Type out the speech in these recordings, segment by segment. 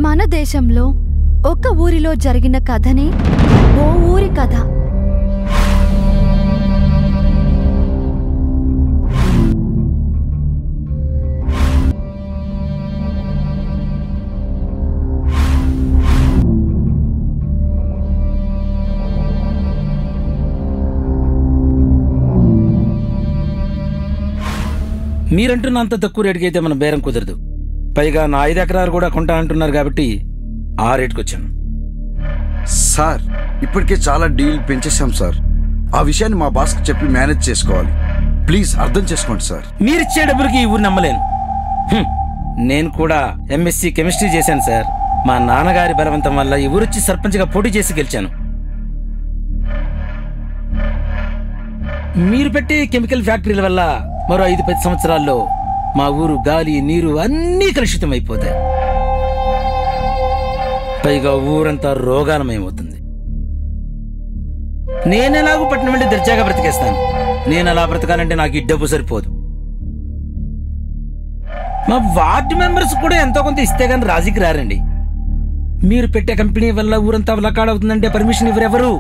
మన దేశంలో ఒక ఊరిలో జరిగిన కథనే ఓ ఊరి కథ. మీరంటున్నంత తక్కువ రేటుకి అయితే మన బేరం కుదరదు. పైగా నా 5 ఎకరాలు కూడా కొంటా అంటున్నారు కాబట్టి ఆ రేటుకి వచ్చాను. సార్ ఇప్పటికే చాలా డీల్ పెంచేశాం సార్. ఆ విషయాన్ని మా బాస్కి చెప్పి మేనేజ్ చేసుకోవాలి. ప్లీజ్ అర్థం చేసుకోండి సార్. మీరిచ్చే డబ్బులకి ఈ ఊరు నమ్మలేను. నేను కూడా ఎంఎస్సి కెమిస్ట్రీ చేశాను సార్. మా నాన్నగారి బలవంతం వల్ల ఈ ఊరొచ్చి సర్పంచ్గా పోటీ చేసి గెలిచాను. మీరు పెట్టే కెమికల్ ఫ్యాక్టరీల వల్ల మరో 5-10 సంవత్సరాల్లో మా ఊరు గాలి నీరు అన్నీ కలుషితం అయిపోతాయి. పైగా ఊరంతా రోగాలమయమవుతుంది. నేనెలాగూ పట్టణం వెంట దర్జాగా బ్రతికేస్తాను. నేను అలా బ్రతకాలంటే నాకు ఈ డబ్బు సరిపోదు. మా వార్డు మెంబర్స్ కూడా ఎంతో కొంత ఇస్తే గానీ రాజీకి రారండి. మీరు పెట్టే కంపెనీ వల్ల ఊరంతా వలకాడవుతుందంటే పర్మిషన్ ఇవ్వరెవరు?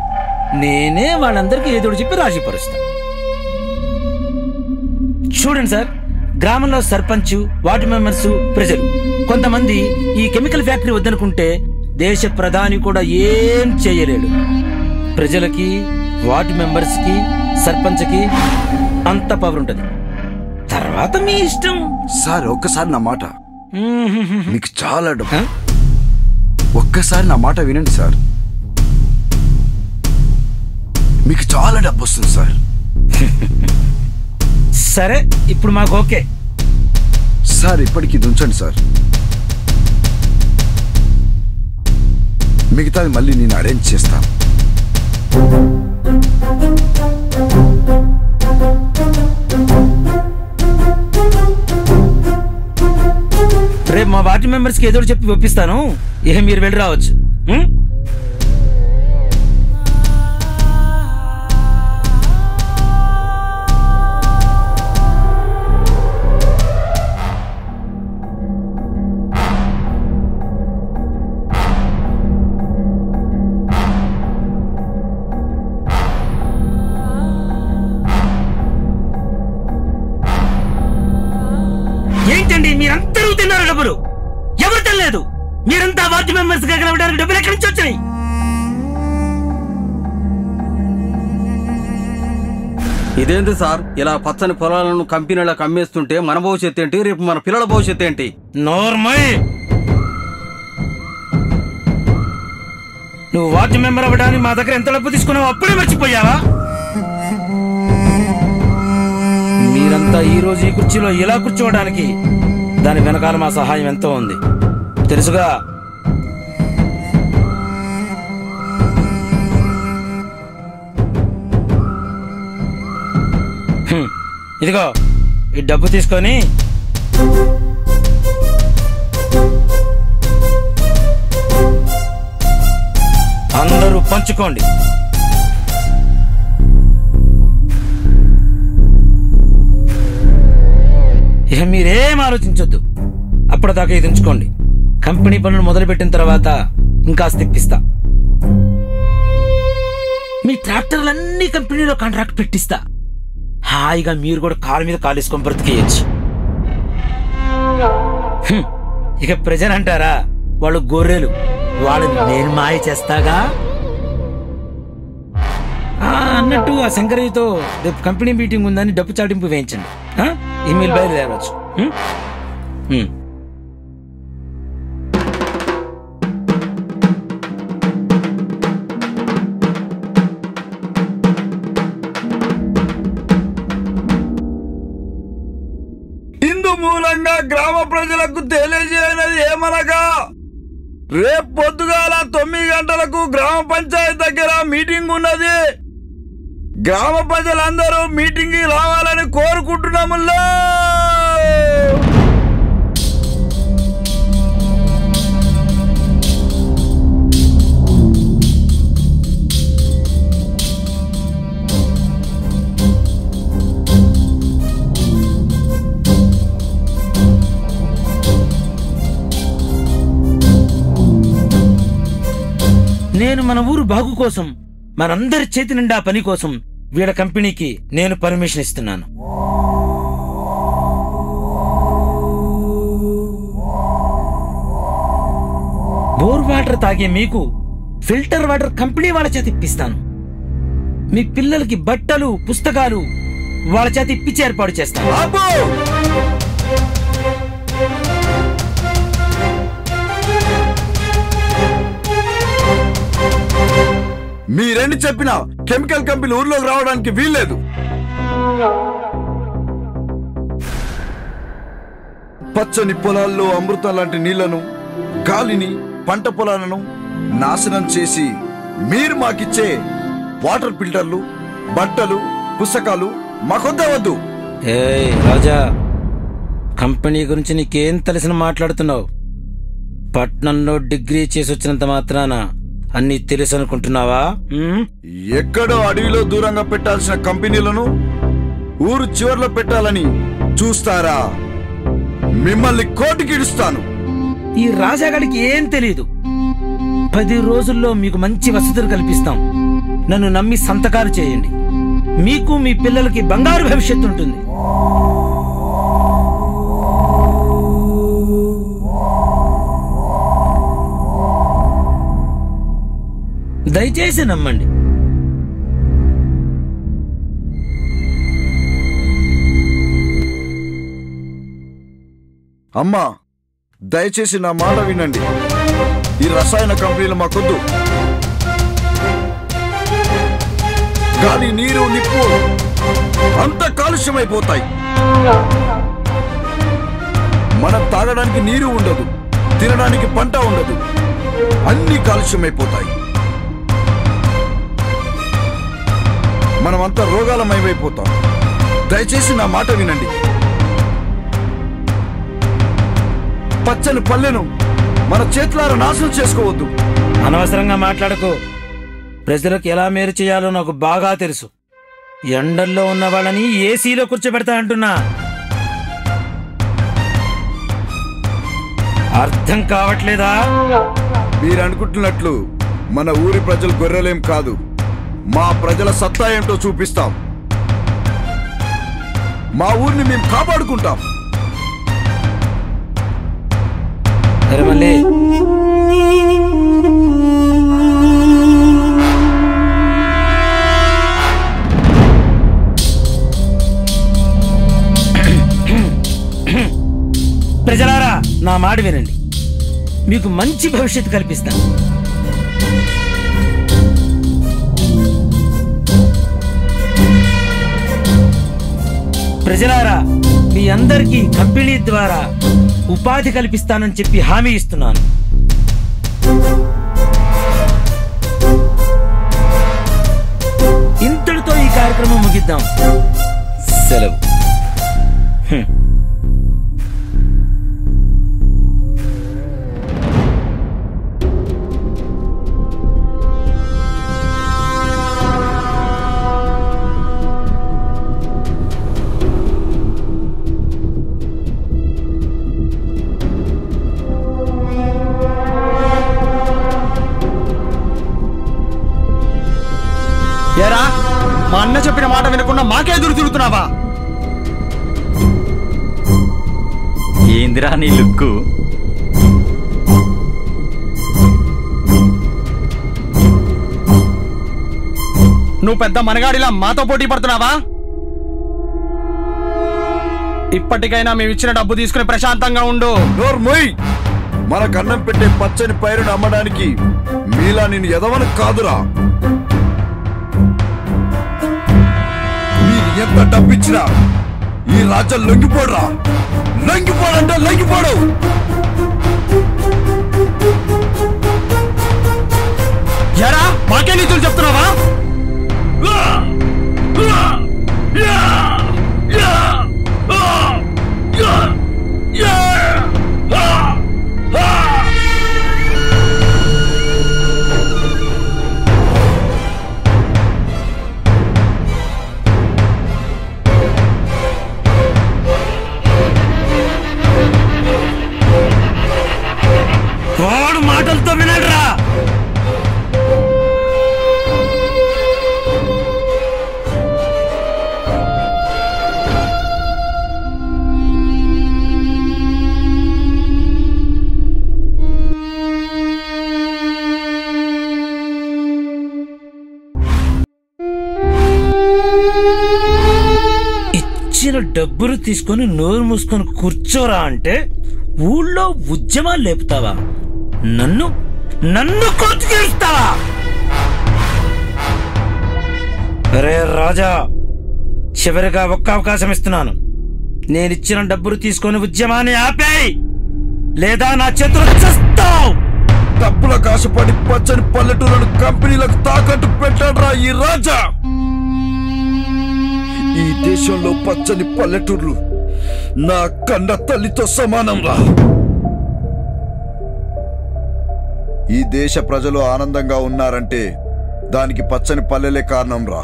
నేనే వాళ్ళందరికీ ఏదో చెప్పి రాజీ పరుస్తాను. చూడండి సార్, గ్రామంలో సర్పంచ్, వార్డు మెంబర్స్, ప్రజలు కొంతమంది ఈ కెమికల్ ఫ్యాక్టరీ వద్దనుకుంటే దేశ ప్రధాని కూడా ఏం చేయలేడు. ప్రజలకి, వార్డు మెంబర్స్ కి, సర్పంచ్ కి అంత పవర్ ఉంటది. తర్వాత మీ ఇష్టం. సార్ ఒక్కసారి నా మాట, మీకు చాలా డబ్బు. ఒక్కసారి నా మాట వినండి సార్. మీకు చాలా డబ్బు వస్తుంది సార్. సరే, ఇప్పుడు మాకు ఓకే సార్. ఇప్పటికి ఇది ఉంచండి సార్. మిగతాది మళ్ళీ నేను అరేంజ్ చేస్తాను. రేపు మా వార్డు మెంబర్స్కి ఏదో చెప్పి ఒప్పిస్తాను. ఇక మీరు వెళ్ళి రావచ్చు. ఏంటండి మీరందరూ తిన్నారు డబ్బులు? ఎవరు తినలేదు? మీరంతా వార్డు మెంబర్స్ గా గెలవడానికి డబ్బులు ఎక్కడి నుంచి వచ్చాయి? ఇదేంటి సార్, ఇలా పచ్చని పొలాలను కంపెనీలకు అమ్మేస్తుంటే మన భవిష్యత్తు ఏంటి? రేపు మన పిల్లల భవిష్యత్తు ఏంటి? నోర్మయ్, నువ్వు వార్డు మెంబర్ అవ్వడానికి మా దగ్గర ఎంత డబ్బు తీసుకున్నావు అప్పుడే మర్చిపోయావా? మీరంతా ఈ రోజు ఈ కుర్చీలో ఇలా కూర్చోవడానికి దాని వెనకాల మా సహాయం ఎంతో ఉంది, తెలుసుగా? ఇదిగో ఈ డబ్బు తీసుకొని అందరూ పంచుకోండి. ఇక మీరేం ఆలోచించొద్దు. అప్పటిదాకా ఇది ఉంచుకోండి. కంపెనీ పనులు మొదలుపెట్టిన తర్వాత ఇంకా తెప్పిస్తా. మీ ట్రాక్టర్లన్నీ కంపెనీలో కాంట్రాక్ట్ పెట్టిస్తా. హాయిగా మీరు కూడా కాలు మీద కాలేసుకొని బ్రతికేయచ్చు. ఇక ప్రజలు అంటారా, వాళ్ళు గొర్రెలు, వాళ్ళని నేను మాయ చేస్తాగా. అన్నట్టు ఆ శంకరయ్యతో రేపు కంపెనీ మీటింగ్ ఉందని డబ్బు చాటింపు వేయించండి. ఈమెయిల్ బయలుదేరవచ్చు. ఇందు మూలంగా గ్రామ ప్రజలకు తెలియజేయనది ఏమనగా, రేపు పొద్దుగాల 9 గంటలకు గ్రామ పంచాయతీ దగ్గర మీటింగ్ ఉన్నది. గ్రామ ప్రజలందరూ మీటింగ్ కి రావాలని కోరుకుంటున్నాముల్లో. మన ఊరు బాగు కోసం, మనందరి చేతి నిండా పని కోసం వీళ్ళ కంపెనీకి నేను పర్మిషన్ ఇస్తున్నాను. బోర్ వాటర్ తాగే మీకు ఫిల్టర్ వాటర్ కంపెనీ వాళ్ళ చేత ఇప్పిస్తాను. మీ పిల్లలకి బట్టలు, పుస్తకాలు వాళ్ళ చేత ఇప్పించి ఏర్పాటు చేస్తాను. మీరెన్ని చెప్పినా కెమికల్ కంపెనీ ఊర్లోకి రావడానికి వీల్లేదు. పచ్చని పొలాల్లో అమృతం లాంటి నీళ్లను, గాలిని, పంట పొలాలను నాశనం చేసి మీరు మాకిచ్చే వాటర్ ఫిల్టర్లు, బట్టలు, పుస్తకాలు మాకొద్దవద్దు. ఏయ్ రాజా, కంపెనీ గురించి నీకేం తెలిసిన మాట్లాడుతున్నావు? పట్నంలో డిగ్రీ చేసి వచ్చినంత మాత్రాన అన్ని తెలుసు అనుకుంటున్నావా? ఎక్కడో అడవిలో దూరంగా పెట్టాల్సిన కంపెనీలను ఊరు చివర్లో పెట్టాలని చూస్తారా? మిమ్మల్ని కోటికి ఇడుస్తాను. ఈ రాజాగాడికి ఏం తెలియదు. 10 రోజుల్లో మీకు మంచి వసతులు కల్పిస్తాం. నన్ను నమ్మి సంతకాలు చేయండి. మీకు మీ పిల్లలకి బంగారు భవిష్యత్తు ఉంటుంది. దయచేసి నమ్మండి. అమ్మా, దయచేసి నా మాట వినండి. ఈ రసాయన కంపెనీలు మాకొద్దు. గాలి, నీరు, నిప్పు అంత కాలుష్యమైపోతాయి. మనం తాగడానికి నీరు ఉండదు, తినడానికి పంట ఉండదు, అన్ని కాలుష్యమైపోతాయి. మనమంతా రోగాలమయమైపోతాం. దయచేసి నా మాట వినండి. పచ్చని పల్లెను మన చేతులారా నాశనం చేసుకోవద్దు. అనవసరంగా మాట్లాడకు. ప్రజలకు ఎలా మేలు చేయాలో నాకు బాగా తెలుసు. ఎండల్లో ఉన్న వాళ్ళని ఏసీలో కూర్చోబెడతా అంటున్నా. అర్థం కావట్లేదా? మీరు అనుకుంటున్నట్లు మన ఊరి ప్రజలు గొర్రెలేం కాదు. మా ప్రజల సత్తా ఏంటో చూపిస్తాం. మా ఊరిని మేము కాపాడుకుంటాం. సరే మళ్ళీ ప్రజలారా, నా మాట వినండి. మీకు మంచి భవిష్యత్తు కల్పిస్తాను. ప్రజలారా, మీ అందరికీ కంపెనీ ద్వారా ఉపాధి కల్పిస్తానని చెప్పి హామీ ఇస్తున్నాను. ఇంతటితో ఈ కార్యక్రమం ముగిద్దాం. సెలవు. ఏరా, మా అన్న చెప్పిన మాట వినకుండా మాకే ఎదురు తిరుగుతున్నావా? ఏందిరా నీ లుక్కు? నువ్వు పెద్ద మనగాడిలా మాతో పోటీ పడుతున్నావా? ఇప్పటికైనా మేము ఇచ్చిన డబ్బు తీసుకుని ప్రశాంతంగా ఉండు. నోర్మోయ్, మన కన్నం పెట్టే పచ్చని పైరును అమ్మడానికి మీలా నేను ఎదవను కాదురా. మీరు ఎంత డబ్బిచ్చినా ఈ రాజ్యం లొంగిపోడురా. లొంగిపోడంటే లొంగిపోడు. ఎరా, మాకే నీతులు చెప్తున్నావా? వాడు మాటలతో వినడ్రా. ఇచ్చిన డబ్బులు తీసుకొని నోరు మూసుకొని కూర్చోరా అంటే ఊళ్ళో ఉద్యమాలు లేపుతావా? నన్ను నన్ను కోర్టుకెళ్తావా? అరే రాజా, చివరిగా ఒక్క అవకాశం ఇస్తున్నాను. నేనిచ్చిన డబ్బులు తీసుకొని ఉద్యమాన్ని ఆపేయి, లేదా నా చేతులు చస్తావు. డబ్బుల కాశపడి పచ్చని పల్లెటూరులను కంపెనీలకు తాకట్టు పెట్టాడ్రా ఈ రాజా. ఈ దేశంలో పచ్చని పల్లెటూర్లు నా కన్న తల్లితో సమానం రా. ఈ దేశ ప్రజలు ఆనందంగా ఉన్నారంటే దానికి పచ్చని పల్లెలే కారణం రా.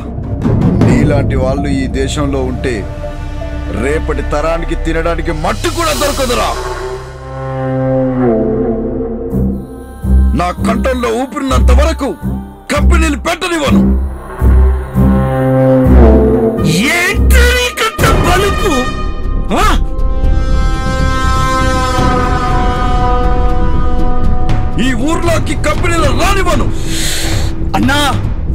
నీలాంటి వాళ్ళు ఈ దేశంలో ఉంటే రేపటి తరానికి తినడానికి మట్టి కూడా దొరకదురా. నా కంఠంలో ఊపిరినంత వరకు కంపెనీలు పెట్టనివ్వను. బలుపు ఈ ఊర్లోకి కంపెనీలు రానివ్వను. అన్నా,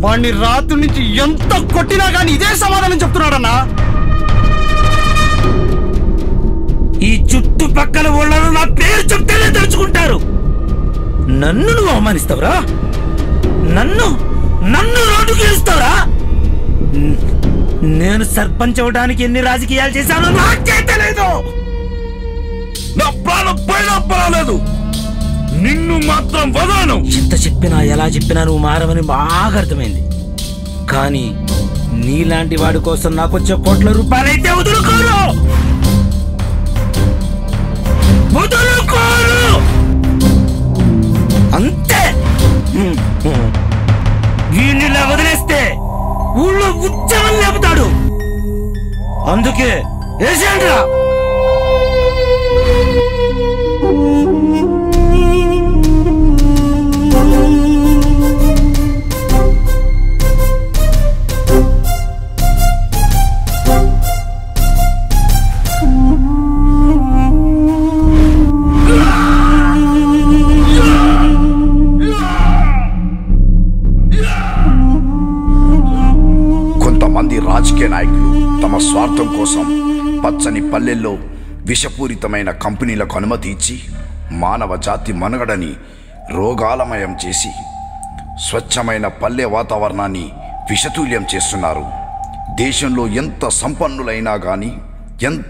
వాడిని రాత్రి నుంచి ఎంత కొట్టినా గానీ ఇదే సమాధానం చెప్తున్నాడన్నా. ఈ చుట్టుపక్కల ఊళ్ళలో నా పేరు చెప్తేనే తెలుసుకుంటారు. నన్ను నువ్వు అవమానిస్తావురా? నన్ను నన్ను రోడ్డుకి ఇస్తావురా? నేను సర్పంచ్ అవడానికి ఎన్ని రాజకీయాలు చేశానో నాకే తెలియదు. నా ప్రాణం పైన పర్వాలేదు, నిన్ను మాత్రం వదలను. ఎంత చెప్పినా ఎలా చెప్పినా నువ్వు మారవని బాగా అర్థమైంది. కానీ నీలాంటి వాడి కోసం నాకొచ్చే కోట్ల రూపాయలైతే వదులుకోరు. అంతే. వీళ్ళని వదిలేస్తే ఊళ్ళో ఉద్యమం లేపుతాడు. అందుకే వేసేయండిరా. రాజకీయ నాయకులు తమ స్వార్థం కోసం పచ్చని పల్లెల్లో విషపూరితమైన కంపెనీలకు అనుమతి ఇచ్చి మానవ జాతి మనుగడని రోగాలమయం చేసి స్వచ్ఛమైన పల్లె వాతావరణాన్ని విషతుల్యం చేస్తున్నారు. దేశంలో ఎంత సంపన్నులైనా కానీ ఎంత